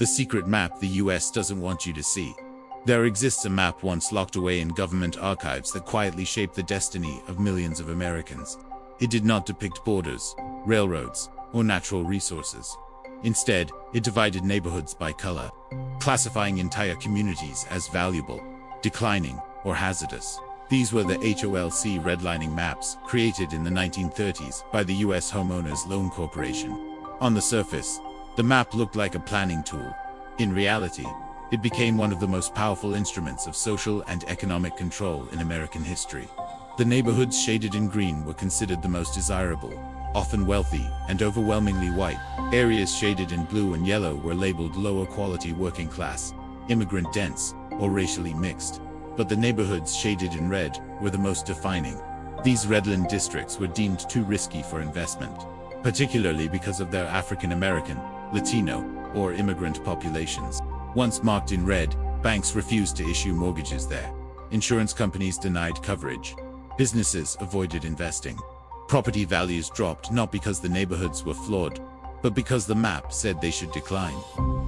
The secret map the US doesn't want you to see. There exists a map once locked away in government archives that quietly shaped the destiny of millions of Americans. It did not depict borders, railroads, or natural resources. Instead, it divided neighborhoods by color, classifying entire communities as valuable, declining, or hazardous. These were the HOLC redlining maps created in the 1930s by the US Homeowners Loan Corporation. On the surface, the map looked like a planning tool. In reality, it became one of the most powerful instruments of social and economic control in American history. The neighborhoods shaded in green were considered the most desirable, often wealthy and overwhelmingly white. Areas shaded in blue and yellow were labeled lower quality working class, immigrant dense, or racially mixed. But the neighborhoods shaded in red were the most defining. These redline districts were deemed too risky for investment, particularly because of their African American, Latino, or immigrant populations. Once marked in red, banks refused to issue mortgages there. Insurance companies denied coverage. Businesses avoided investing. Property values dropped not because the neighborhoods were flawed, but because the map said they should decline.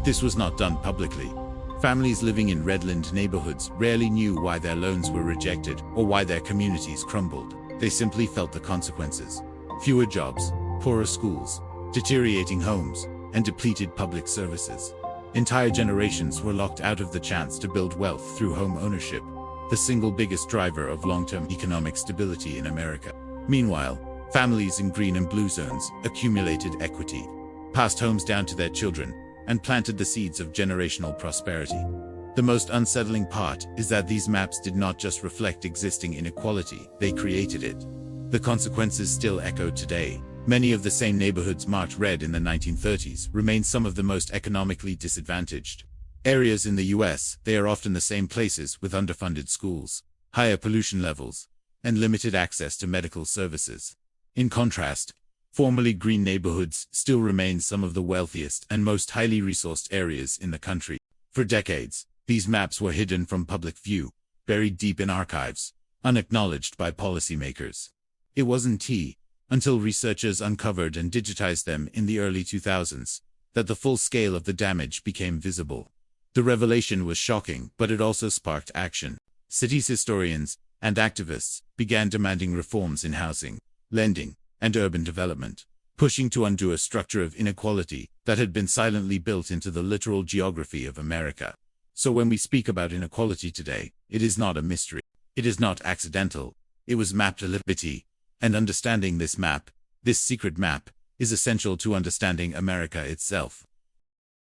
This was not done publicly. Families living in redlined neighborhoods rarely knew why their loans were rejected or why their communities crumbled. They simply felt the consequences. Fewer jobs, poorer schools, deteriorating homes, and depleted public services. Entire generations were locked out of the chance to build wealth through home ownership, the single biggest driver of long-term economic stability in America. Meanwhile, families in green and blue zones accumulated equity, passed homes down to their children, and planted the seeds of generational prosperity. The most unsettling part is that these maps did not just reflect existing inequality, they created it. The consequences still echo today. Many of the same neighborhoods marked red in the 1930s remain some of the most economically disadvantaged areas in the US. They are often the same places with underfunded schools, higher pollution levels, and limited access to medical services. In contrast, formerly green neighborhoods still remain some of the wealthiest and most highly resourced areas in the country. For decades, these maps were hidden from public view, buried deep in archives, unacknowledged by policymakers. It wasn't until researchers uncovered and digitized them in the early 2000s that the full scale of the damage became visible. The revelation was shocking, but it also sparked action. Cities historians and activists began demanding reforms in housing, lending, and urban development, pushing to undo a structure of inequality that had been silently built into the literal geography of America. So when we speak about inequality today, it is not a mystery. It is not accidental. It was mapped deliberately. And understanding this map, this secret map, is essential to understanding America itself.